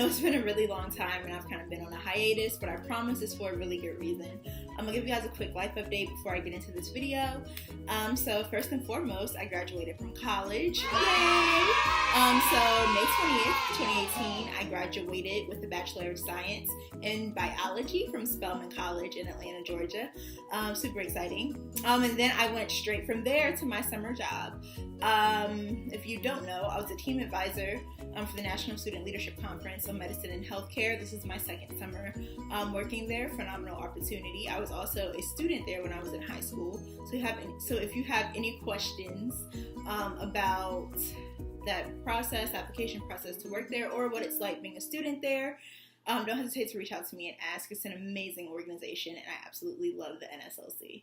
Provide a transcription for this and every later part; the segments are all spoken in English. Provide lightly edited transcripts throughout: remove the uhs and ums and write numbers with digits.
know it's been a really long time and I've kind of been on a hiatus, but I promise it's for a really good reason. I'm gonna give you guys a quick life update before I get into this video. So first and foremost, I graduated from college. Yay! So May 20th, 2018, I graduated with a Bachelor of Science in Biology from Spelman College in Atlanta, Georgia. Super exciting. And then I went straight from there to my summer job. If you don't know, I was a team advisor for the National Student Leadership Conference on Medicine and Healthcare. This is my second summer working there. Phenomenal opportunity. I was also a student there when I was in high school. So if you have any questions about that process, application process to work there, or what it's like being a student there, don't hesitate to reach out to me and ask. It's an amazing organization, and I absolutely love the NSLC.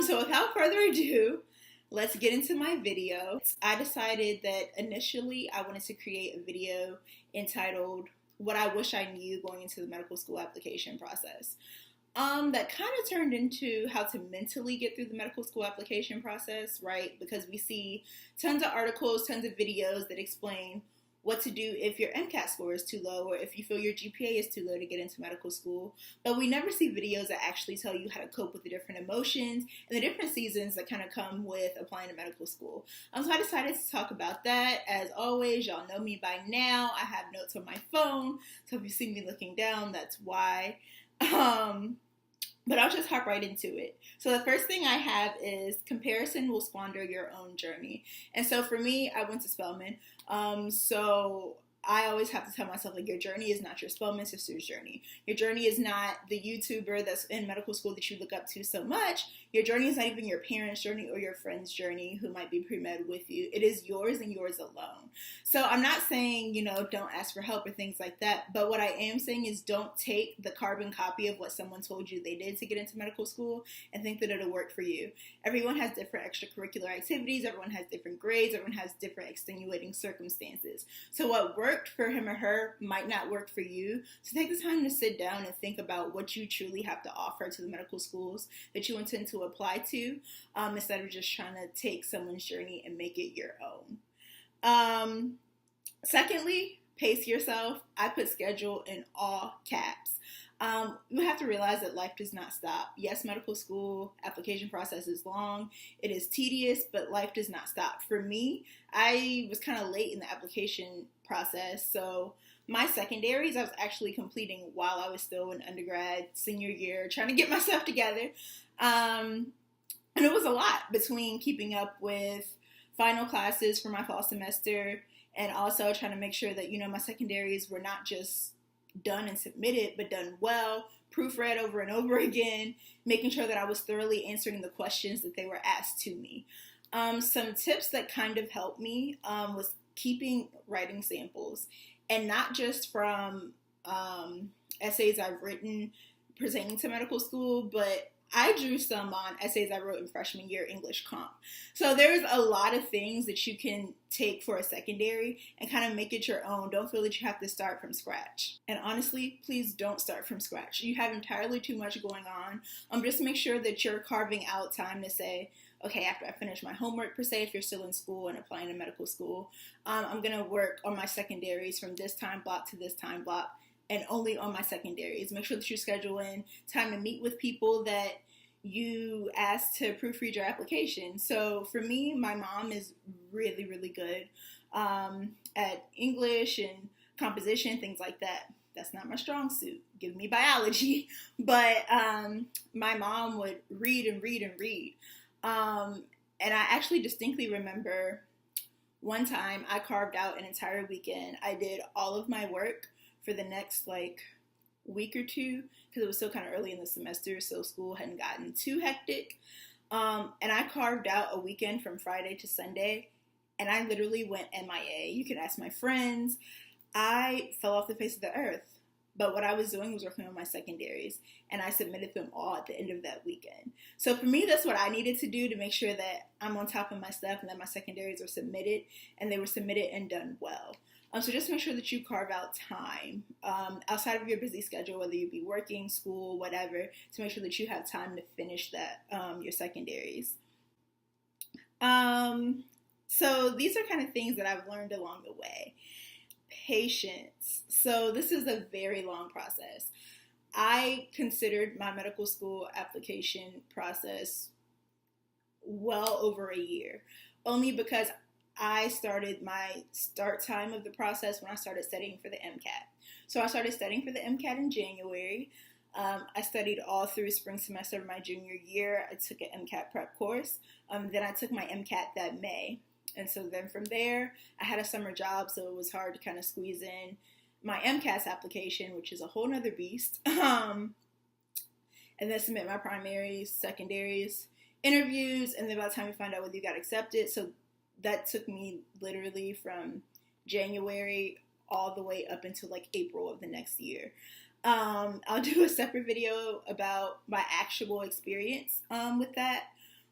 So without further ado, let's get into my video. I decided that initially I wanted to create a video entitled "What I Wish I Knew Going into the Medical School Application Process." That kind of turned into how to mentally get through the medical school application process, right? Because we see tons of articles, tons of videos that explain what to do if your MCAT score is too low or if you feel your GPA is too low to get into medical school. But we never see videos that actually tell you how to cope with the different emotions and the different seasons that kind of come with applying to medical school. So I decided to talk about that. As always, y'all know me by now. I have notes on my phone, so if you see me looking down, that's why. But I'll just hop right into it. So the first thing I have is comparison will squander your own journey. And so for me, I went to Spelman. So I always have to tell myself, like, your journey is not your Spelman sister's journey. Your journey is not the YouTuber that's in medical school that you look up to so much. Your journey is not even your parents' journey or your friend's journey who might be pre-med with you. It is yours and yours alone. So I'm not saying, don't ask for help or things like that. But what I am saying is don't take the carbon copy of what someone told you they did to get into medical school and think that it'll work for you. Everyone has different extracurricular activities. Everyone has different grades. Everyone has different extenuating circumstances. So what worked for him or her might not work for you. So take the time to sit down and think about what you truly have to offer to the medical schools that you intend to apply to, instead of just trying to take someone's journey and make it your own. Secondly, pace yourself. I put schedule in all caps. You have to realize that life does not stop. Yes, medical school application process is long. It is tedious, but life does not stop. For me, I was kind of late in the application process. So my secondaries, I was actually completing while I was still in undergrad, senior year, trying to get myself together. And it was a lot between keeping up with final classes for my fall semester and also trying to make sure that, my secondaries were not just done and submitted, but done well, proofread over and over again, making sure that I was thoroughly answering the questions that they were asked to me. Some tips that kind of helped me was keeping writing samples, and not just from essays I've written pertaining to medical school, but I drew some on essays I wrote in freshman year English comp. So there's a lot of things that you can take for a secondary and kind of make it your own. Don't feel that you have to start from scratch. And honestly, please don't start from scratch. You have entirely too much going on. Just make sure that you're carving out time to say, okay, after I finish my homework, per se, if you're still in school and applying to medical school, I'm going to work on my secondaries from this time block to this time block, and only on my secondaries. Make sure that you schedule in time to meet with people that you ask to proofread your application. So for me, my mom is really, really good at English and composition, things like that. That's not my strong suit. Give me biology. But my mom would read and read and read. And I actually distinctly remember one time I carved out an entire weekend. I did all of my work for the next week or two, because it was still kind of early in the semester, so school hadn't gotten too hectic. And I carved out a weekend from Friday to Sunday, and I literally went MIA. You can ask my friends. I fell off the face of the earth. But what I was doing was working on my secondaries, and I submitted them all at the end of that weekend. So for me, that's what I needed to do to make sure that I'm on top of my stuff and that my secondaries are submitted, and they were submitted and done well. So just make sure that you carve out time outside of your busy schedule, whether you be working, school, whatever, to make sure that you have time to finish that, your secondaries. So these are kind of things that I've learned along the way. Patience. So this is a very long process. I considered my medical school application process well over a year, only because I started my start time of the process when I started studying for the MCAT. So I started studying for the MCAT in January. I studied all through spring semester of my junior year. I took an MCAT prep course. Then I took my MCAT that May. And so then from there, I had a summer job, so it was hard to kind of squeeze in my MCAS application, which is a whole nother beast. And then submit my primaries, secondaries, interviews, and then by the time you find out whether you got accepted, so that took me literally from January all the way up until like April of the next year. I'll do a separate video about my actual experience with that,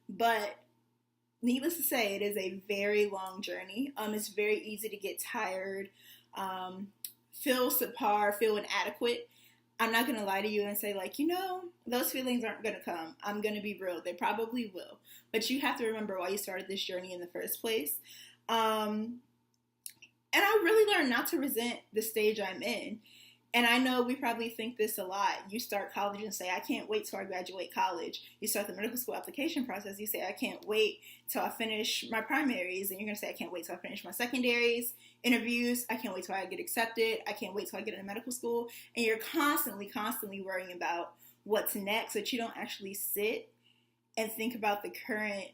but needless to say, it is a very long journey. It's very easy to get tired, feel subpar, feel inadequate. I'm not going to lie to you and say, like, those feelings aren't going to come. I'm going to be real. They probably will. But you have to remember why you started this journey in the first place. And I really learned not to resent the stage I'm in. And I know we probably think this a lot. You start college and say, I can't wait till I graduate college. You start the medical school application process. You say, I can't wait till I finish my primaries. And you're going to say, I can't wait till I finish my secondaries, interviews. I can't wait till I get accepted. I can't wait till I get into medical school. And you're constantly worrying about what's next, but you don't actually sit and think about the current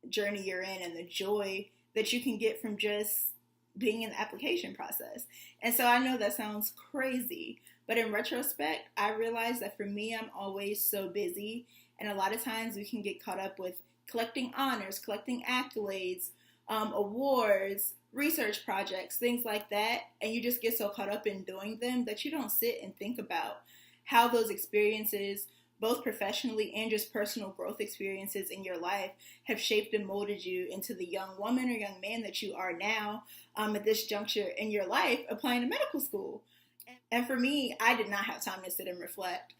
journey you're in and the joy that you can get from just being in the application process. And so I know that sounds crazy, but in retrospect, I realized that for me, I'm always so busy. And a lot of times we can get caught up with collecting honors, collecting accolades, awards, research projects, things like that. And you just get so caught up in doing them that you don't sit and think about how those experiences, both professionally and just personal growth experiences in your life, have shaped and molded you into the young woman or young man that you are now at this juncture in your life applying to medical school. And for me, I did not have time to sit and reflect.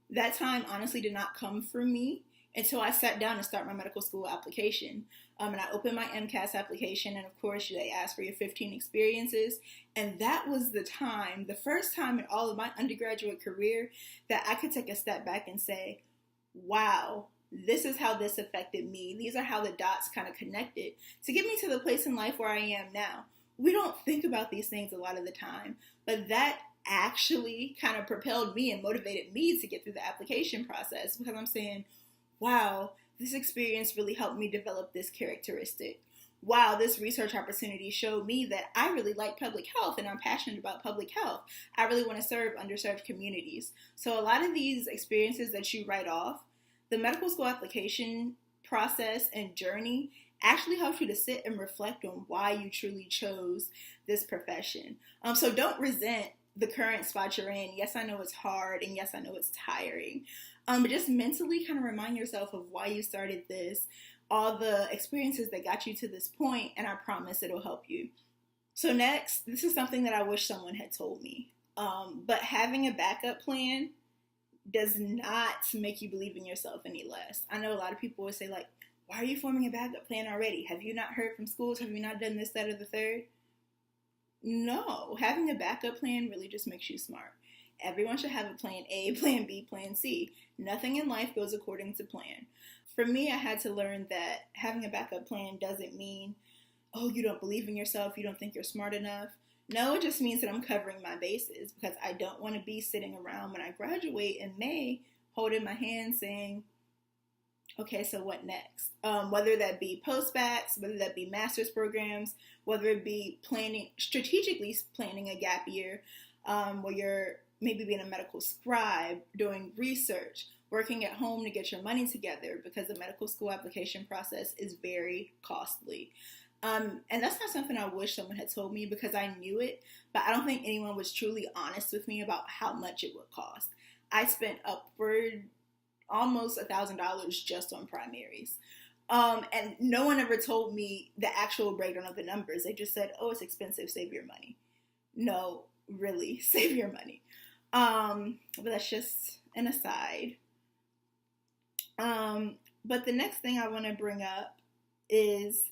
That time honestly did not come for me until I sat down to start my medical school application. And I opened my MCAS application, and of course they asked for your 15 experiences. And that was the time, the first time in all of my undergraduate career, that I could take a step back and say, wow, this is how this affected me. These are how the dots kind of connected to get me to the place in life where I am now. We don't think about these things a lot of the time, but that actually kind of propelled me and motivated me to get through the application process, because I'm saying, wow, this experience really helped me develop this characteristic. Wow, this research opportunity showed me that I really like public health and I'm passionate about public health. I really want to serve underserved communities. So a lot of these experiences that you write off, the medical school application process and journey actually helps you to sit and reflect on why you truly chose this profession. So don't resent the current spot you're in. Yes, I know it's hard, and yes, I know it's tiring. But just mentally kind of remind yourself of why you started this, all the experiences that got you to this point, and I promise it'll help you. So next, this is something that I wish someone had told me. But having a backup plan does not make you believe in yourself any less. I know a lot of people would say, like, why are you forming a backup plan already? Have you not heard from schools? Have you not done this, that, or the third? No, having a backup plan really just makes you smart. Everyone should have a plan A, plan B, plan C. Nothing in life goes according to plan. For me, I had to learn that having a backup plan doesn't mean, oh, you don't believe in yourself, you don't think you're smart enough. No, it just means that I'm covering my bases, because I don't want to be sitting around when I graduate in May holding my hand saying, okay, so what next? Whether that be post-backs, whether that be master's programs, whether it be strategically planning a gap year, where you're maybe being a medical scribe, doing research, working at home to get your money together, because the medical school application process is very costly. And that's not something I wish someone had told me, because I knew it, but I don't think anyone was truly honest with me about how much it would cost. I spent upward almost $1,000 just on primaries. And no one ever told me the actual breakdown of the numbers. They just said, oh, it's expensive, save your money. No, really, save your money. But that's just an aside. But the next thing I want to bring up is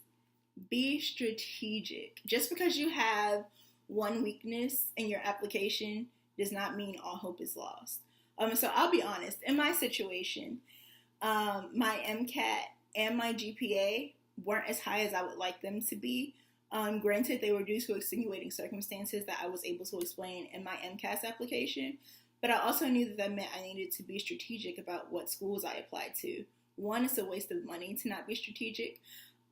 be strategic. Just because you have one weakness in your application does not mean all hope is lost. So I'll be honest, in my situation, my MCAT and my GPA weren't as high as I would like them to be. Granted, they were due to extenuating circumstances that I was able to explain in my MCAS application, but I also knew that meant I needed to be strategic about what schools I applied to. One, it's a waste of money to not be strategic,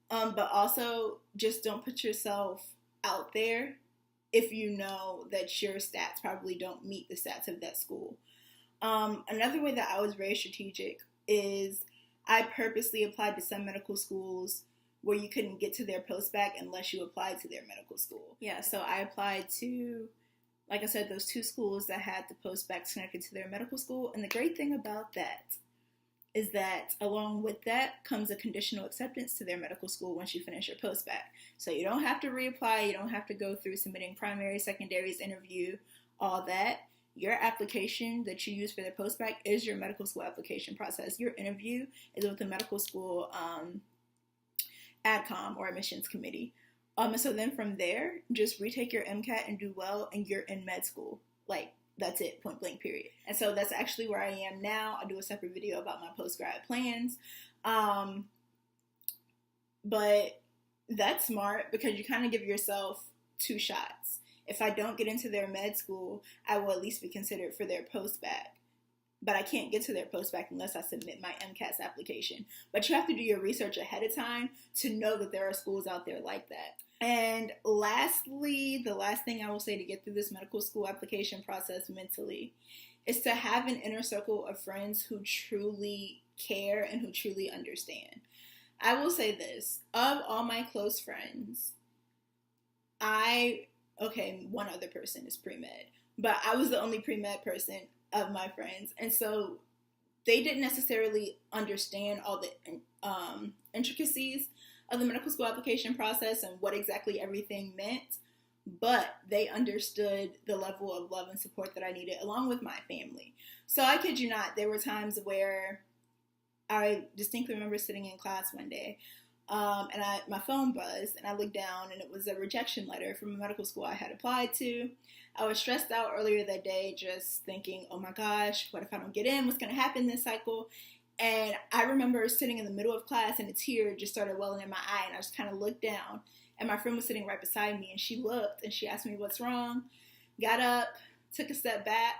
but also just don't put yourself out there if you know that your stats probably don't meet the stats of that school. Another way that I was very strategic is I purposely applied to some medical schools where you couldn't get to their post-bac unless you applied to their medical school. Yeah, so I applied to, like I said, those 2 schools that had the post-bac connected to their medical school. And the great thing about that is that along with that comes a conditional acceptance to their medical school once you finish your post-bac. So you don't have to reapply, you don't have to go through submitting primary, secondaries, interview, all that. Your application that you use for the post-bac is your medical school application process. Your interview is with the medical school AdCom or admissions committee. And so then from there, just retake your MCAT and do well, and you're in med school. Like, that's it, point blank, period. And so that's actually where I am now. I'll do a separate video about my post-grad plans. But that's smart because you kind of give yourself 2 shots. If I don't get into their med school, I will at least be considered for their post-bac. But I can't get to their post-bac unless I submit my MCAS application. But you have to do your research ahead of time to know that there are schools out there like that. And lastly, the last thing I will say to get through this medical school application process mentally is to have an inner circle of friends who truly care and who truly understand. I will say this, of all my close friends, one other person is pre-med, but I was the only pre-med person of my friends, and so they didn't necessarily understand all the intricacies of the medical school application process and what exactly everything meant, but they understood the level of love and support that I needed along with my family. So I kid you not, there were times where I distinctly remember sitting in class one day and my phone buzzed and I looked down and it was a rejection letter from a medical school I had applied to. I was stressed out earlier that day just thinking, oh my gosh, what if I don't get in? What's going to happen this cycle? And I remember sitting in the middle of class and a tear just started welling in my eye and I just kind of looked down and my friend was sitting right beside me and she looked and she asked me what's wrong, got up, took a step back,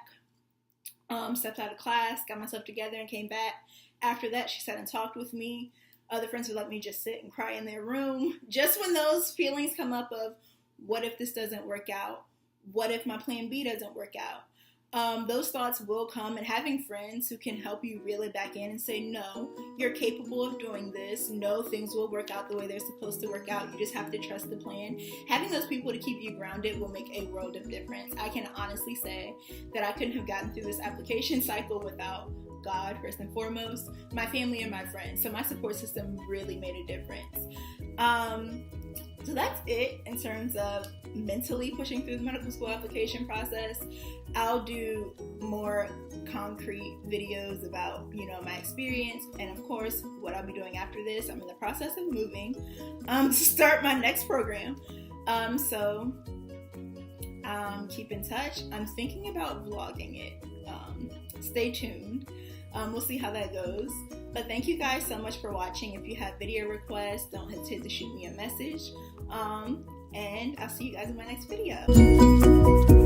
stepped out of class, got myself together and came back. After that, she sat and talked with me. Other friends would let me just sit and cry in their room. Just when those feelings come up of, what if this doesn't work out? What if my plan B doesn't work out? Those thoughts will come, and having friends who can help you reel it back in and say, no, you're capable of doing this. No, things will work out the way they're supposed to work out. You just have to trust the plan. Having those people to keep you grounded will make a world of difference. I can honestly say that I couldn't have gotten through this application cycle without God, first and foremost, my family and my friends. So my support system really made a difference. So that's it in terms of mentally pushing through the medical school application process. I'll do more concrete videos about, my experience and of course what I'll be doing after this. I'm in the process of moving to start my next program. So keep in touch. I'm thinking about vlogging it. Stay tuned. We'll see how that goes. But thank you guys so much for watching. If you have video requests, don't hesitate to shoot me a message. And I'll see you guys in my next video.